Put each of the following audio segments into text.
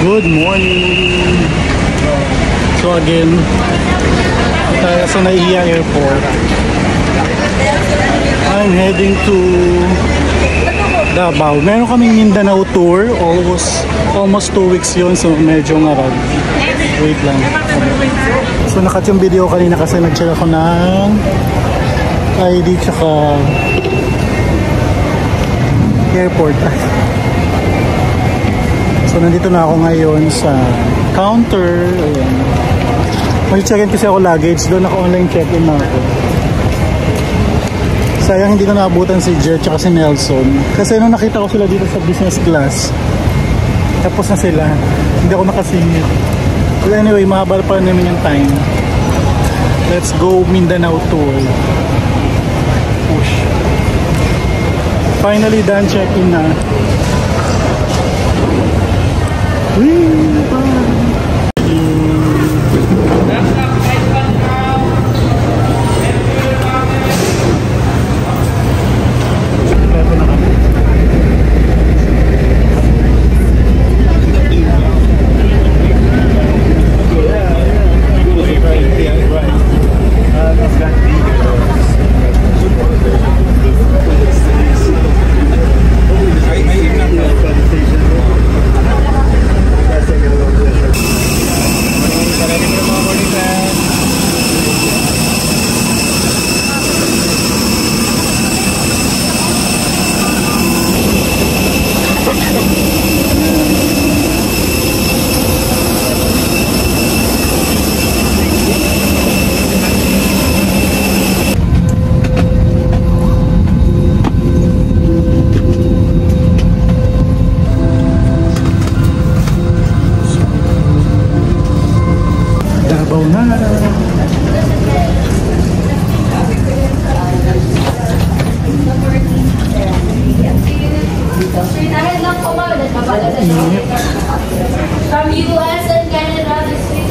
Good morning! So again, sa Naiya Airport, I'm heading to Davao. Meron kaming Mindanao tour, almost 2 weeks yun, so medyo ngarag. Wait lang. So nakat yung video kanina kasi nag-check ako ng ID tsaka airport. So nandito na ako ngayon sa counter. Ayan. Mag-check-in kasi ako luggage. Doon ako online check-in na ako. Sayang hindi ko naabutan si Jer tsaka si Nelson. Kasi nung nakita ko sila dito sa business class, tapos na sila. Hindi ako nakasingit. But anyway, mahaba pa naman yung time. Let's go Mindanao tour. Push. Finally done check-in na. From US and Canada this week.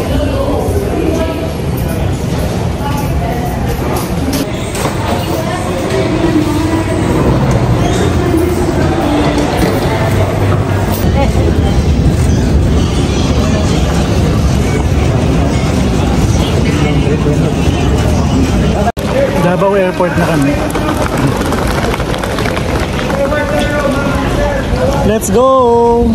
Davao Airport na kami. Let's go!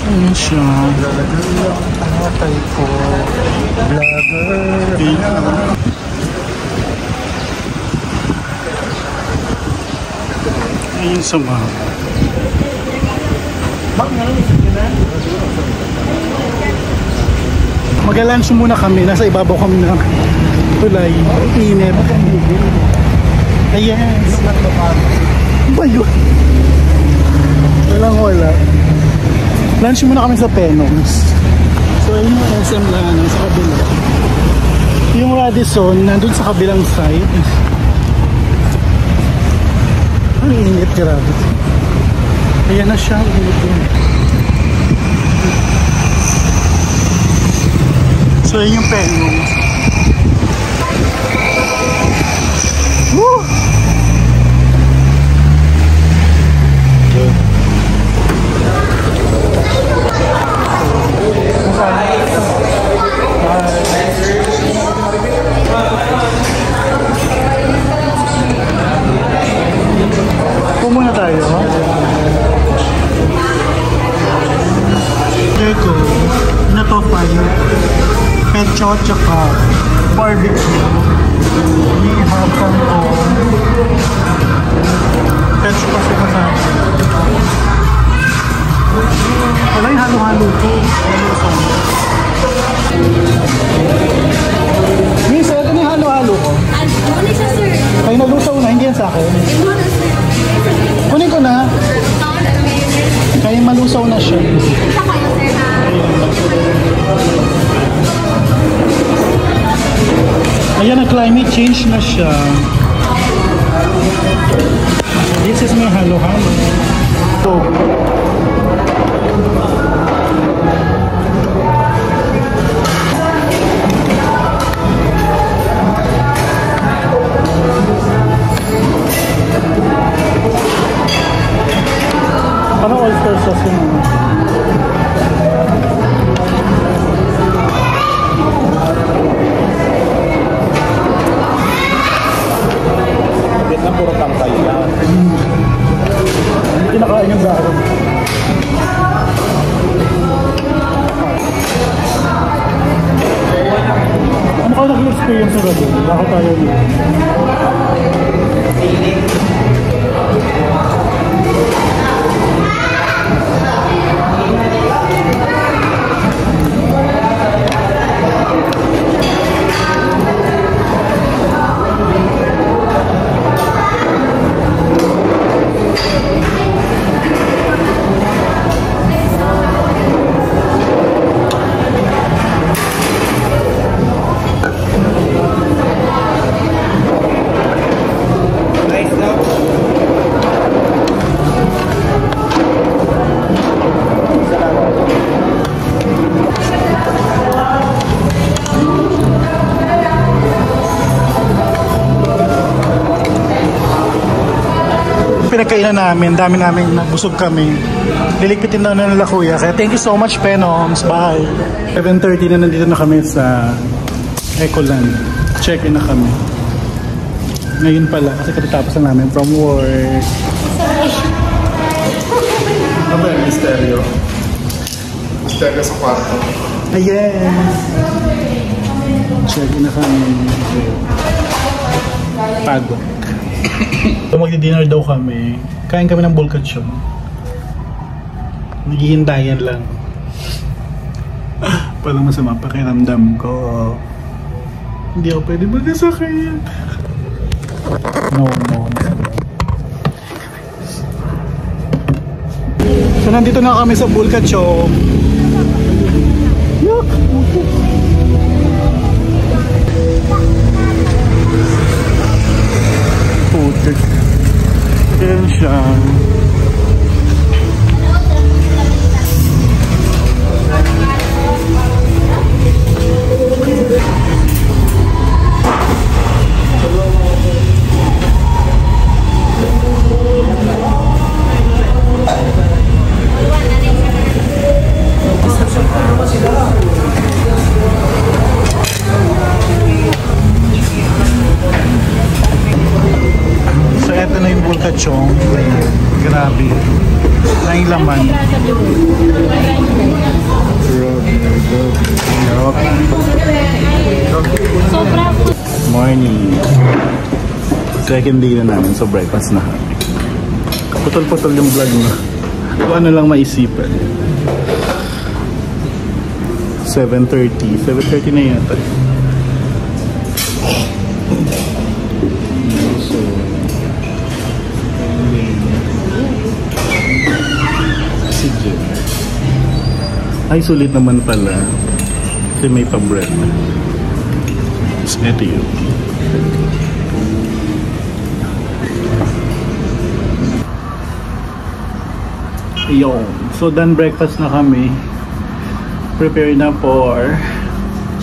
Ayun siya. Patay po. Vlogger. Ayun sa map. Mag-lunch muna kami. Nasa ibabaw kami ng tulay. Init. Ayan. Ba yun? Wala. Lunch muna kami sa Penongs. So ayun yung SM na sa kabila. Yung Radisson nandun sa kabilang side. Ang init, grabe. Ayan na siya. So yun yung Penongs. Woo! Pumuna tayo. Ito, na to fire. Pecho tsaka barbecue. Ihapan ko. Pecho kasi masarap. Wala yung halo-halo ko. Miss, ito na yung halo-halo ko. Ano siya, sir? Ay, nalusaw na, hindi yan sa akin. Kunin ko na. Kaya malusaw na siya. Isa kayo, sir, ha? Ayan, na-climate change na siya. This is my halo-halo. So, Anong sarado? Bakit tayo niya? Pinagkainan namin, dami namin nabusog kami. Liligpitin na nila kuya. Kaya thank you so much, Penoms. Bye. 7:30 na nandito na kami sa Ecoland. Check-in na kami. Ngayon pala, kasi katatapos na namin from work. Ano ba yung misteryo? Misteryo sa kwarto. Yes! Check-in na kami. Pagod. So magdi-dinner daw kami. Kain kami ng bulkachon. Naghihindayan lang. Parang masama pakiramdam ko. Hindi ako pwede magkasakit. No. So nandito na kami sa bulkachon. Yuck! Putik. Ayan siya. So eto na yung bulkachong. Grabe. Na yung laman. Morning. Second day na namin. So breakfast na kami. Putol-putol yung vlog na. Kung ano lang maisipan. 7:30. 7:30 na yata. Ay, sulit naman pala. Kasi may pa-bread. So, ito yun. Ayun. So, done breakfast na kami. Prepare na for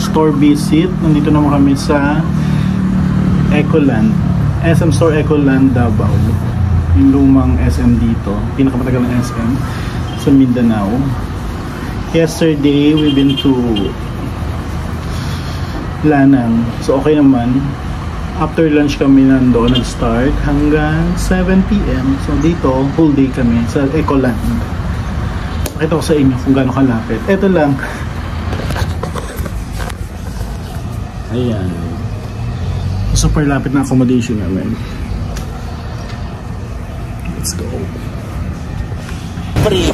store visit. Nandito naman kami sa Ecoland. SM Store Ecoland, Davao. Yung lumang SM dito. Pinakamatagal ng SM sa Mindanao. Yesterday, we've been to Lanang. So, okay naman. After lunch kami nandoon, nag-start hanggang 7 PM. So, dito, whole day kami sa Ecoland. Pakita ko sa inyo kung gaano kalapit. Ito lang. Ayan. Super lapit na accommodation namin. Let's go. Free.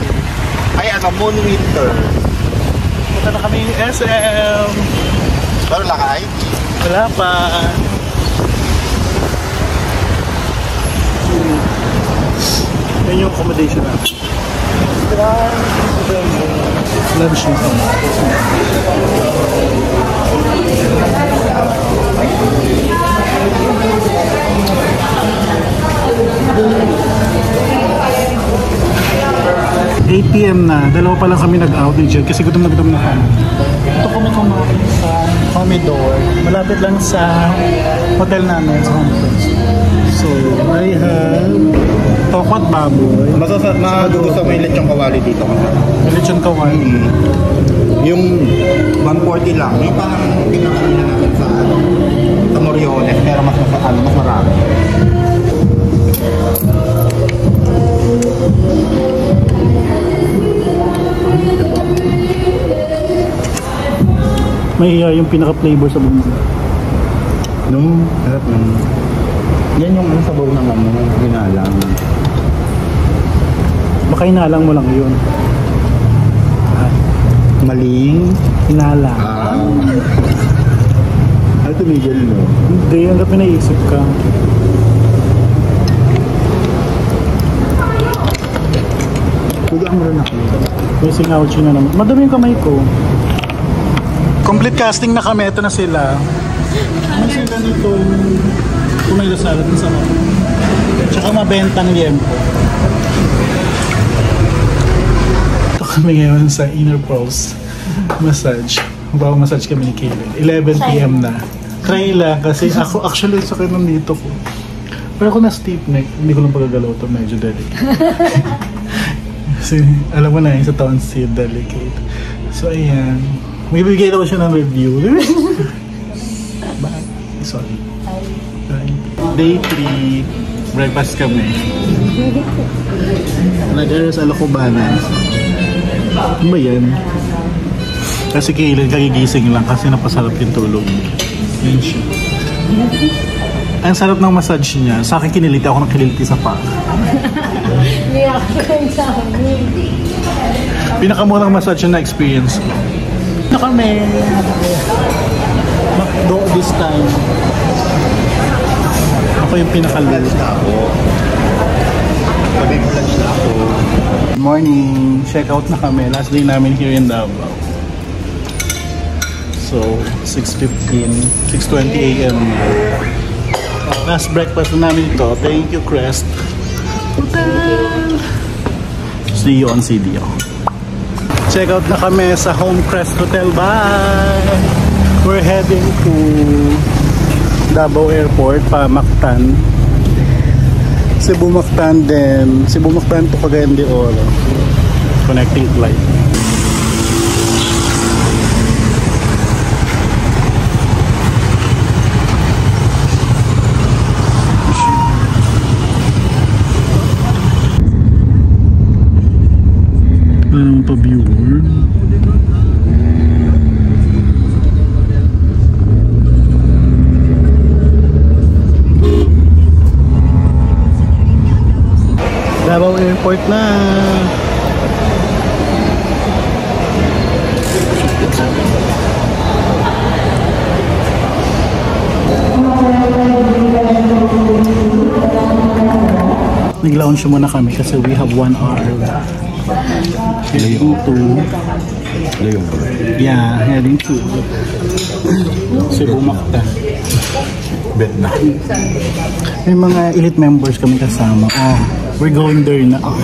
Ay, ano, Moon Winter. Punta na kami yung SM. Pero lakay? Wala pa. Yan yung accommodation natin. Lunch na kami. 8 PM na, dalawa pa lang kami nag-out ni Jed kasi gutom na kami. Ito kami kumain sa Comedor, malapit lang sa hotel namin sa Homefront. So, I have tokwa at baboy. Magugusto mo yung lechong kawali dito. Lechon kawali. Yung 140 lang. Yung parang pinakain na natin sa Moriones, pero mas marami. May yung pinaka-flavor sa bumbu. No, harap lang. Yan yung ano sabaw ng ano, ginalang. Baka inalang mo lang yun. Maling. Inalang. Ano tumigil, no? Hindi, hanggang pinaisip ka. Tugaan mo rin ako. May singawchi na naman. Madami yung kamay ko. Complete casting na kami. Ito na sila. Ano sila nito? Kung may lasala din sa mga. Tsaka mabentang liempo. Ito kami ngayon sa Inner Pulse Massage. Massage kami ni Kaylin. 11 PM na. Try lang kasi ako actually sakit ng dito ko. Pero ako na stiff neck. Hindi ko lang pagagalaw ito. Medyo delicate. Kasi alam mo na yung sa tonsil delicate. So ayan. May bibigay daw siya ng review. Bye. Sorry. Bye. Day 3. Breakfast kami. Nag-aras alakubanan. Ano ba yan? Kasi kailan kagigising lang kasi napasarap yung tulog. Yun siya. Ang sarap ng massage niya. Sa akin kiniliti ako ng kiliti sa pa. Hindi ako sa amin. Pinakamurang massage na experience ko. Na kami. McDo this time. Ako yung pinakalulo. ako. Pag-massage na ako. Good morning. Check out na kami. Last day namin here in Davao. So, 6:15, 6:20 AM. Last breakfast na namin ito. Thank you, Crest Hotel. See you on CDO. Check out na kami sa Home Crest Hotel. Bye! We're heading to Davao Airport, Mactan. Cebu Mactan din. Cebu Mactan to Cagayan de Oro. Connecting flight. Parang pa-viewer. Davao Airport na. Nag-lounge muna kami kasi we have 1 hour. Heading to heading to Cebu Mactan. Vietnam. May mga elite members kami kasama. Oh, we're going there na. Oh.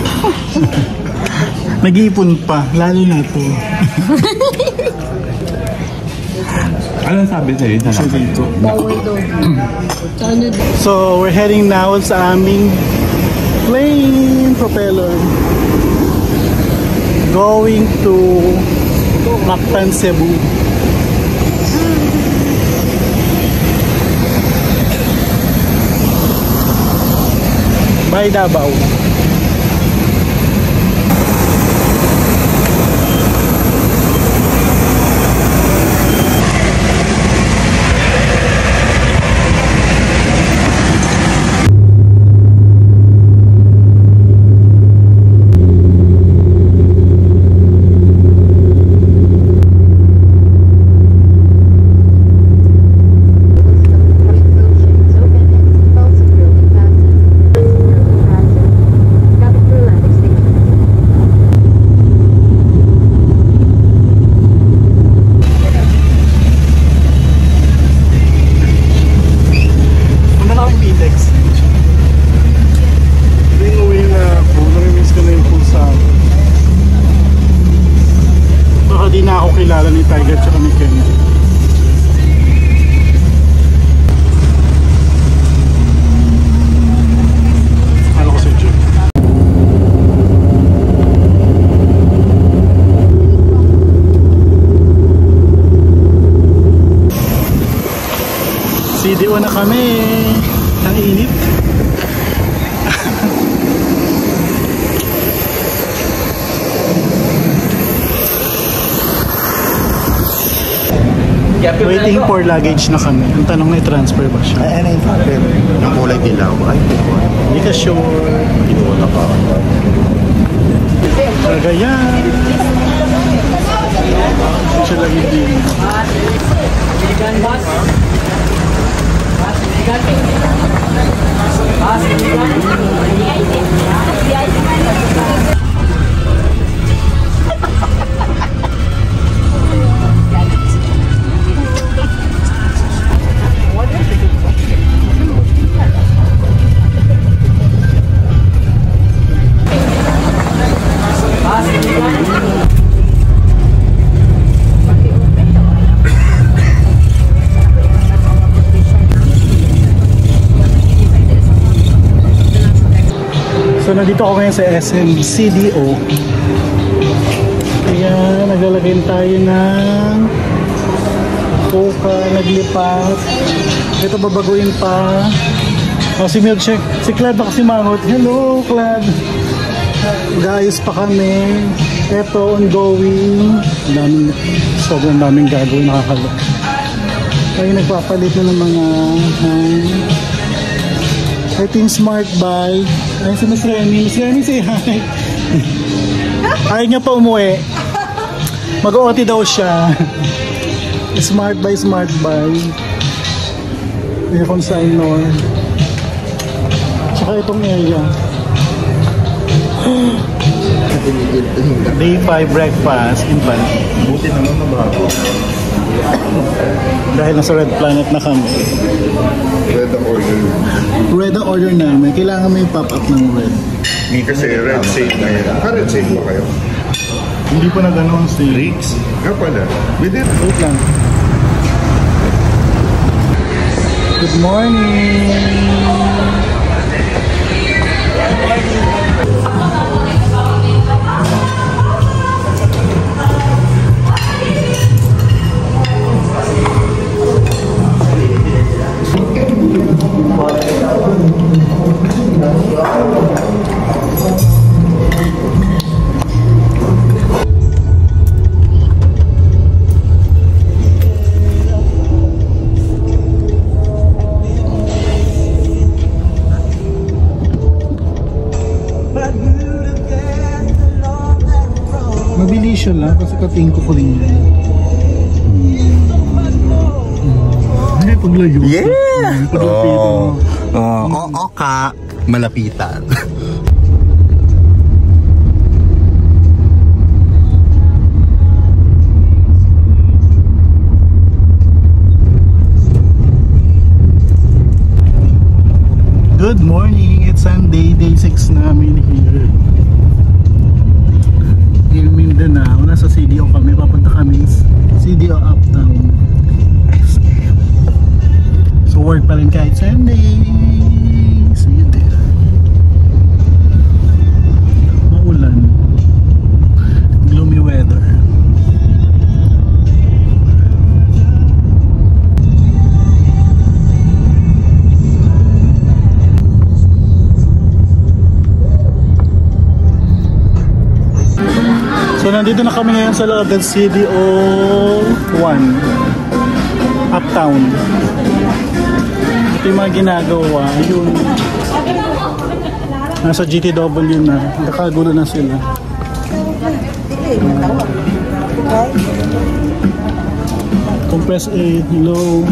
Nag-iipon pa, lalo na to. Anong sabi sa'yo? So, dito. Bawal daw. So, we're heading now sa aming plane propeller. Going to Mactan, Cebu. Bye, Davao. Kilala ni Tiger at ni Ken. Ano ko si Jun? CDO na kami. Ang init. Waiting for luggage na kami. Ang tanong na i-transfer ba siya? Ay, ano yung sabi? Yung kulay dilaw. Ay, Hindi ka sure. hindi ko na pa. Cagayan. Hindi siya lagi din. So nandito ako ngayon sa SM CDO. Kaya naglalagay tayo ng Coca, naglipat. Ito babaguhin pa. O si Milkshake, si Clad na kasi mangot. Hello Clad. Guys pa kami. Ito ongoing. Sobrang daming gagawin, nakakalo. Kaya nagpapalit na ng mga ito yung smart buy. Ay, si Miss Remy. Miss Remy, say hi. Ayaw niya pa umuwi. Mag-OT daw siya. Smart buy, smart buy. May consignor. Tsaka itong area. Day 5 breakfast in Bali. Buti naman na bago. Dahil nasa Red Planet na kami. Red ang order. Red ang order namin. Kailangan may pop-up ng red. Hindi kasi red sale na yan. Red sale ba kayo? Hindi pa na ganun si Rigs? Nga pala. Within. Wait lang. Good morning! Mabilis siya lang kasi katingin ko rin yan. Hindi, paglayo. Yeah! Paglapitan. Oo ka. Malapitan. Good morning! It's Sunday, day 6 namin here in Mindanao. Nasa CDO kami, papunta kami CDO Uptown SM. So work pa rin kahit Sunday. See you there. Maulan, gloomy weather. So nandito na kami ngayon sa loob ng CDO 1 Uptown. Ito yung mga ginagawa. Yun. Nasa GTW na. Nakagulo na sila. Compress 8. Hello.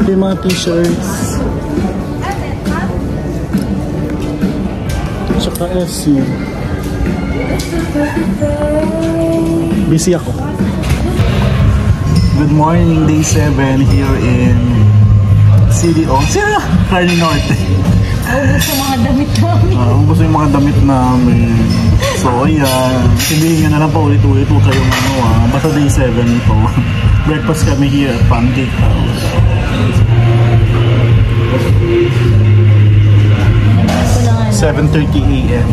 Ito yung mga t-shirts. Tsaka SC. Busy ako. Good morning, day 7 here in CDO. Sino? Carne Norte. Ubus yung mga damit namin. Ubus yung mga damit namin. So, ayan. Sabihin nyo na lang pa ulit-ulit kayong basta day 7 ito. Breakfast kami here at Pancake House. 7:30 AM.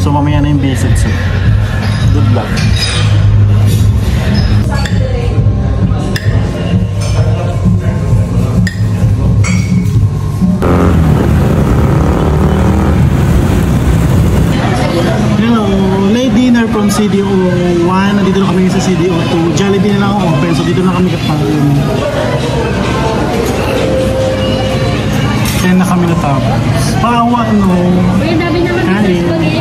So mamaya na yung basics. Good luck. Hello, late dinner from CDO 1. Nandito na kami sa CDO 2. Jollibee na lang ako open. So dito na kami Kaya na kami natapos. Pawa, no? Uy, dami naman ng Kain. spaghetti.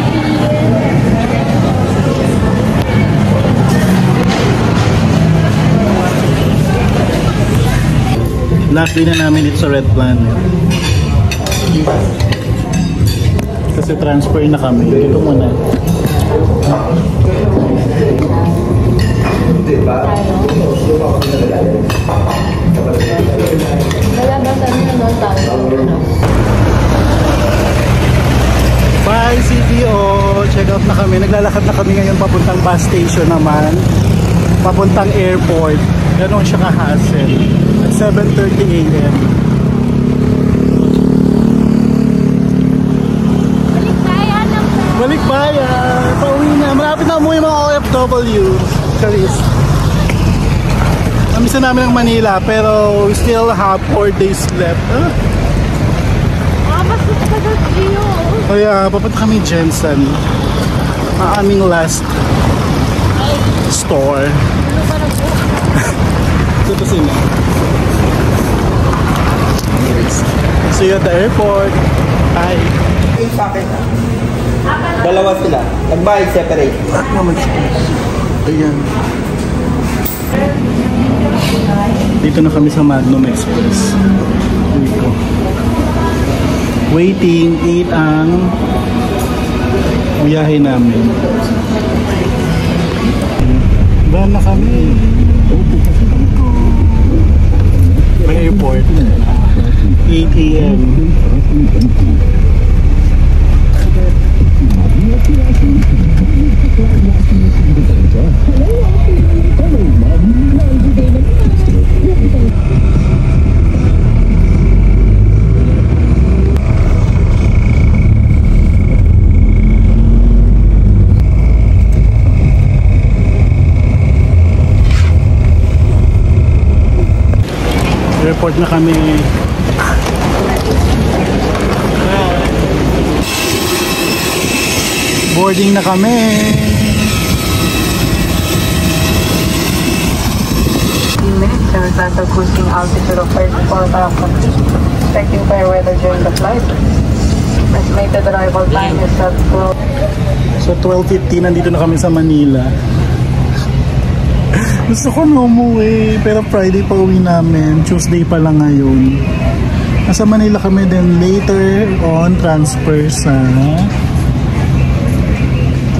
Last day na namin dito sa Red Planet. Kasi transfer na kami. Dito muna. Nalabasan na naman tayo. Bye, CTO! Check out na kami. Naglalakad na kami ngayon papuntang bus station naman. Papuntang airport. Ganon siya ka-hassle. At 7:30 a.m. Balik bayan! Pauwi na. Malapit na umuwi mga OFW. Charis. Namisa namin ang Manila pero we still have 4 days left. Mas tagal kayo. Kaya papunta kami Jensen. Ang aming last store. Ano ba na po? Ito sila. See you at the airport. Bye. Yung sa akin. Dalawa sila. Nagbayad separate. Ayan. Dito na kami sa Magnum Express. Dito. Waiting 8 ang biyahe namin. Bahan na kami. May airport. 8 a.m. Airport na kami. Boarding na kami. Minutes horizontal cruising altitude of 34,000 feet. Checking fair weather during the flight. Estimated arrival time is at 12. So 12:15 nandito na kami sa Manila. Gusto ko na umuwi pero Friday pa uwi namin. Tuesday pa lang ngayon. Nasa Manila kami then later on transfer sa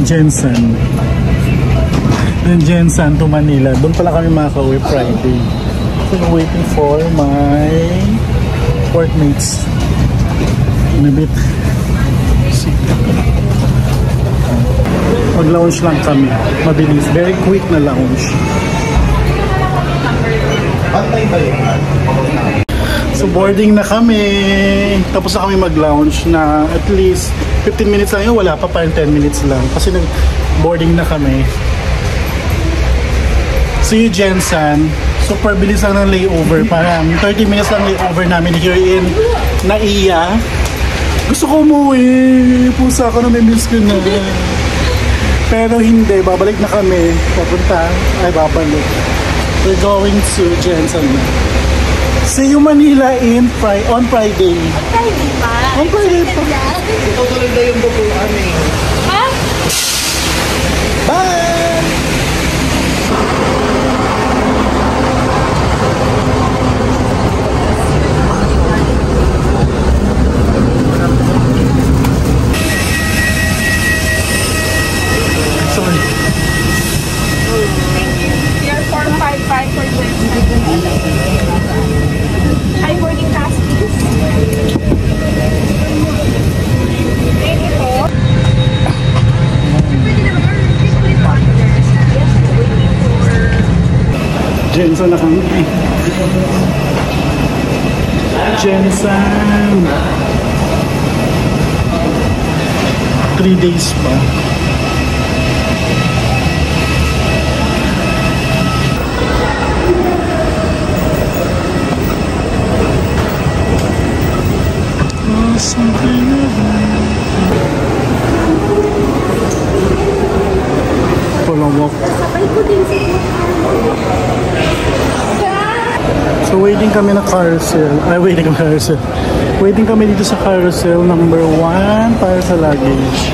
Jensen. Then Jensen to Manila. Doon pala kami makaka-uwi Friday. So I'm waiting for my workmates. In a bit. Mag-lounge lang kami. Mabilis. Very quick na lounge. So boarding na kami. Tapos na kami mag-lounge na at least 15 minutes lang yun. Wala pa, parang 10 minutes lang. Kasi nag-boarding na kami. See you, Jensen. Super bilis lang ng layover. Parang 30 minutes lang layover namin here in Naiya. Gusto ko umuwi. Pusa ko na, may miss ko na. Pero hindi, babalik na kami. Babalik. We're going to Jensen na. See you Manila on Friday. Friday pa? On Friday pa. Ito tuloy na yung bubuan eh. Ha? Bye! Sorry. Year 455 for Hi, boarding pass, please. Thank you po. Jensen na kami. Jensen. 3 days pa. Palawak. Sabay ko din sa So waiting kami na carousel. Waiting kami dito sa carousel number 1 para sa luggage.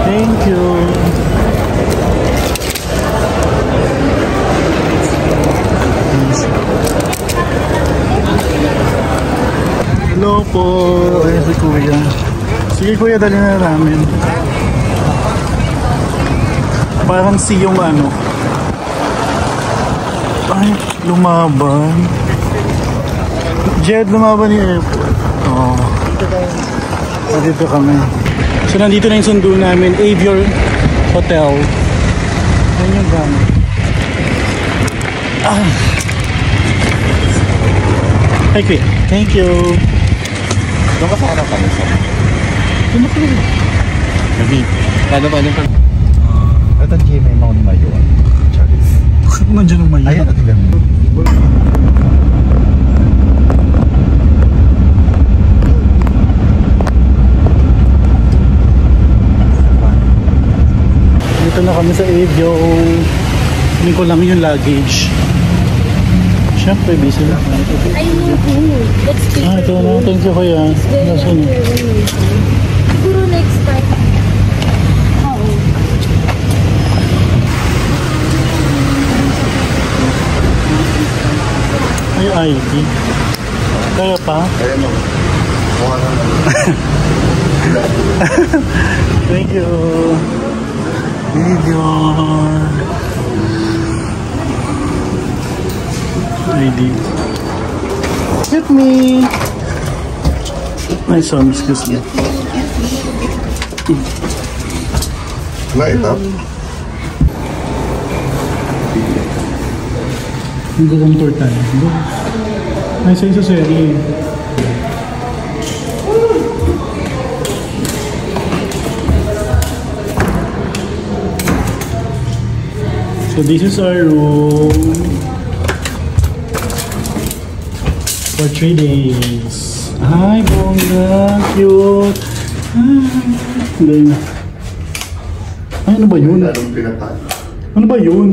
Thank you. Hello po. Ayan si Kuya. Sige Kuya, dali na namin. Parang si yung ano. Ay, lumaban. Jed, lumaban yung airport. Oh. Dito kami. So nandito na yung sundo namin, Avior Hotel. Ayan yung van. Hi Kuya. Thank you. Doon ka sa harap kami sa. Ano ka rin? Gabi. Paano ba nung ito ang GMA Mount Mayon. Charles. Bakit naman dyan ang mayon? Ayan, atigan mo. Dito na kami sa Avio. Hindi ko lang yung luggage. Siyempre, busy lang. I know who. Let's keep Ito na. Thank you Kuya. Nasaan yun? Siguro next time. Oo. Ay, ID. Kaya pa? Ayan mo. Mukha naman. Thank you. Video. ID. Hit me. My son, excuse me. Light up. Hindi kong tour tayo. Ay, sa isa seri. So this is our room for 3 days. Hi, bongga, cute. Hi. Ay, ano ba yun? Lalong pinatan. Ano ba yun?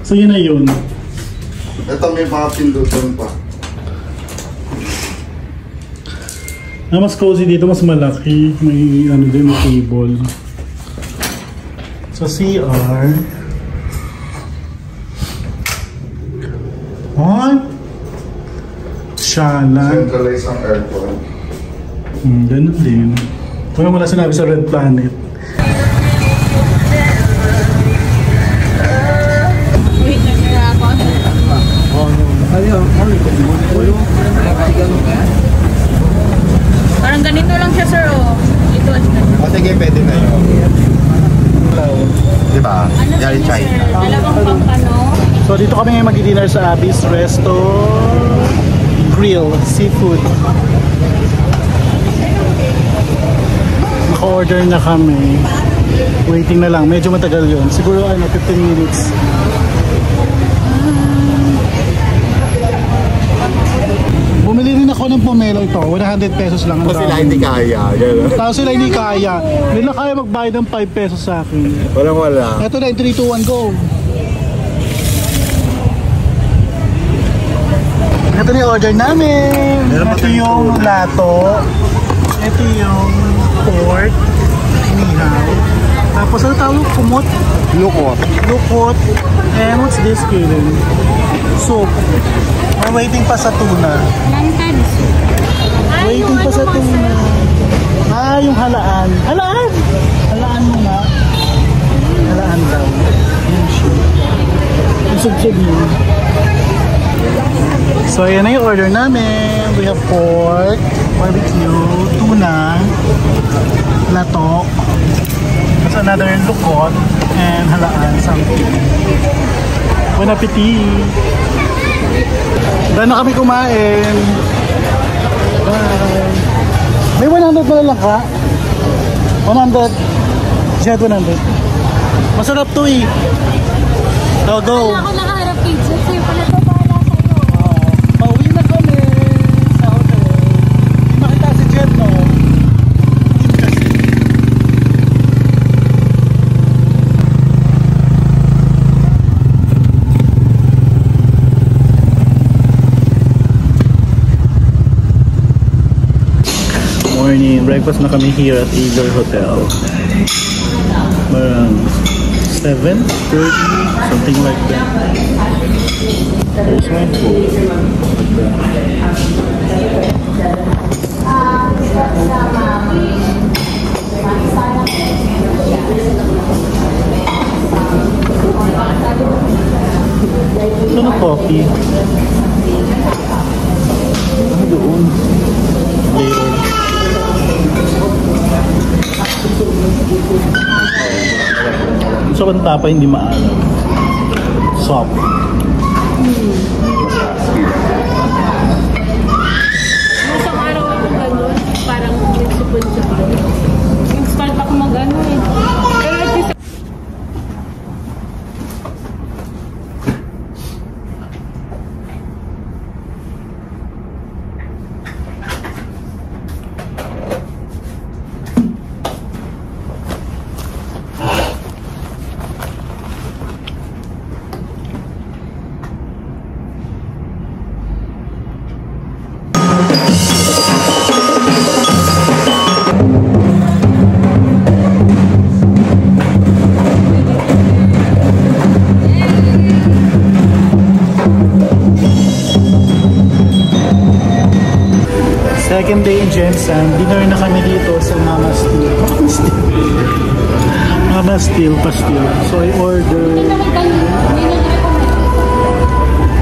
So yun na yun. Ito may mga pindutan pa. Mas cozy dito, mas malaki. May ano din, may table. So CR. What? Shala. Centralize ang aircon. Ganun din. Wala mo na sinabi sa Red Planet. Wait, nagkira ako. Parang ganito lang siya, sir, oh. Ito. O sige, pwede na yun. Diba? Ano Yari sa China. sir? Dalawang pang ano? So dito kami ngayon mag-dinner sa Abby's Resto Grill Seafood. Naka-order na kami. Waiting na lang. Medyo matagal yun. Siguro 15 minutes. Bumili rin ako ng pomelo ito. 100 pesos lang. ang Kasi dami. sila hindi kaya. Gano'n. Tapos sila hindi kaya. Nila kaya magbayad ng 5 pesos sa akin. Walang wala. Ito na, 3, 2, 1, go! Ito na yung order namin. Meron pa Ito tayong yung food. lato. Ito yung pork. Inihaw. Tapos ano tawag? Kumot? Lukot. Lukot. And what's this, Kaden? Soup. We're waiting pa sa tuna. Lantan. Waiting pa sa tuna. Ah, yung halaan. Halaan! Halaan mo nga. Halaan daw. Yung shit. Yung sub-sub yun. So, ayan na yung order namin. We have pork, barbecue, tuna, lato, that's another lukot, and halaan something. Bon appetit! Doon na kami kumain. Bye. May 100 na lang ka? 100. Jet 100. Masarap to eh. Go, go. Wala ako nakaharap pizza. Sa'yo pala to, bahala sa'yo. Pauwi na kami sa hotel. Hindi makita si Jet, no? Hindi kasi. Morning. Breakfast na kami here at Eagle Hotel. Parang 7:30, something like that. There's my food. Ito na coffee. Ano doon? Later. Sa pantapa hindi maalam. Soft. Isang araw ako gano'n, parang nagsipon-sipon. Install ako mag-ano eh. Pero at least second day in Jensen, dinner na kami dito sa Mama Steel. Mama Steel, pastil. So I order.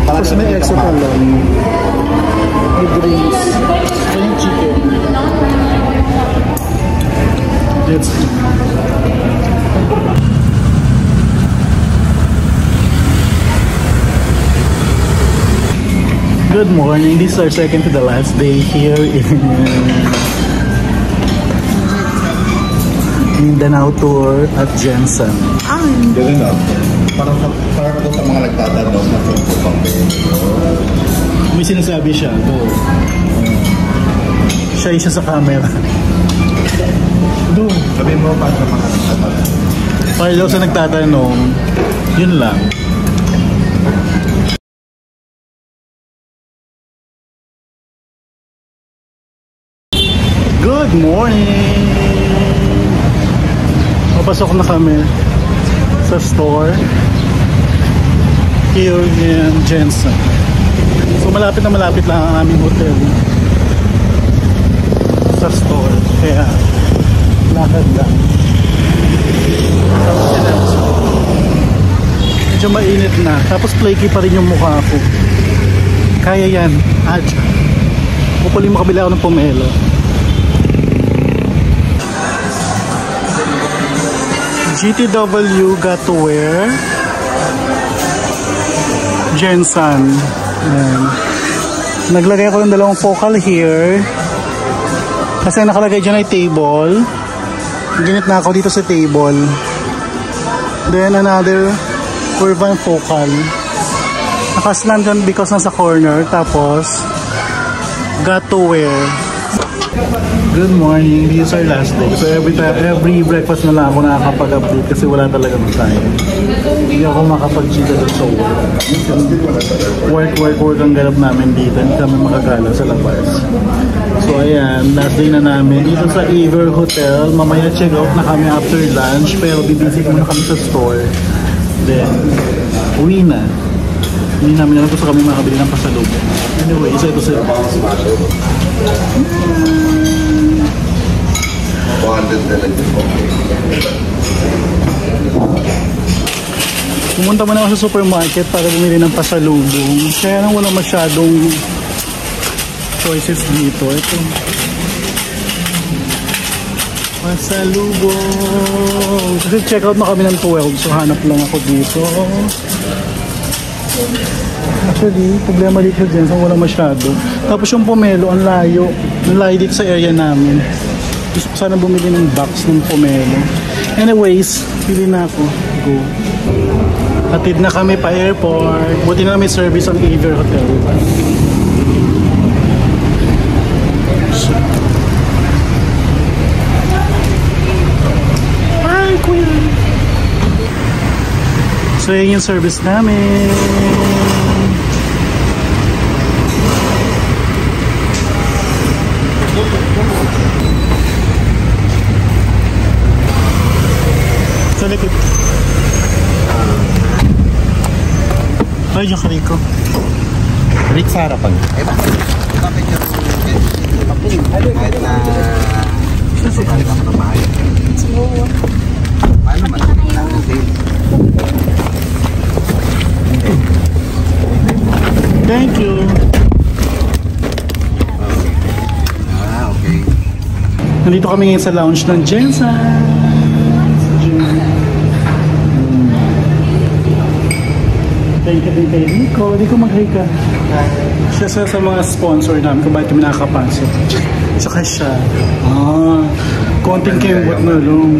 Tapos may extra pala. May drinks. May chicken. Let's see. Good morning. This is our second to the last day here in Mindanao tour at Jensen. Ganun lang. Parang ako sa mga nagtatanong na sa pang-pay. May sinasabi siya. Siya isa sa camera. Doon. Sabihin mo para sa mga nagtatanong. Para daw sa nagtatanong, yun lang. Good morning! Papasok na kami sa store here in Jensen. So malapit na malapit lang ang aming hotel sa store. Kaya lakad lang. Medyo mainit na. Tapos flaky pa rin yung mukha ko. Kaya yan. Adja. Hopefully makabila ako ng pomelo. GTW got to wear Jensen. Naglagay ako ng dalawang focal here kasi nakalagay dyan ay table. Ginit na ako dito sa table. Then another curved focal. Nakaslant dyan because nasa corner. Tapos got to wear. Good morning. This is our last day. So every breakfast na lang ako nakakapag-update kasi wala talagang time. Hindi ako makapag-chita doon sa work. Work ang ganap namin dito. Hindi kami makagala sa labas. So ayan, last day na namin dito sa Eagle Hotel. Mamaya check out na kami after lunch pero bibisik muna kami sa store. Then, uwi na. Hindi namin alam kung sa kami makabili ng pasalubong. Anyway, isa ito sa 100 na lang. Pumunta muna ako sa supermarket para bumili ng pasalubong. Kaya lang wala masyadong choices dito. Ito. Pasalubong. Kasi check out na kami ng 12. So hanap lang ako dito. Actually, problema dito dyan sa wala masyado. Tapos yung pomelo, ang layo. Ang layo dito sa area namin. Gusto ko sana bumili ng box ng pomelo. Anyways, pili na ako. Go. Hatid na kami pa airport. Buti na may service ang Aver Hotel. Hi, kuya! So yun yung service namin. Sa likod. Ay, yung kariko. Rick sa harapan. Eh, bakit yung kahit na sasakali ka mo na mahal. Paano man? Thank you. Okay. Nandito kami ngayon sa lounge ng Jensen. Thank you din kay Rico. Rico, mag-hi ka. Siya sa mga sponsor namin kung bakit kami nakakapasok. Saka siya. Konting kembot na lang.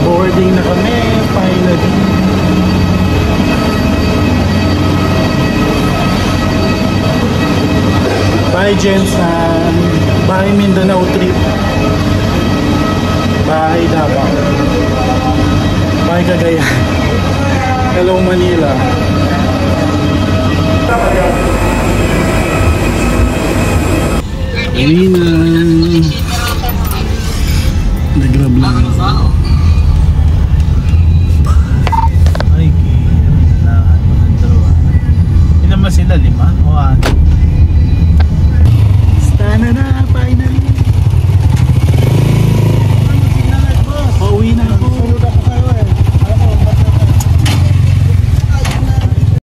Boarding na kami, finally. Bye, Jensen. Bye, Mindanao trip. Bye, Davao. Bye, Cagayan. Hello, Manila. Uwi na.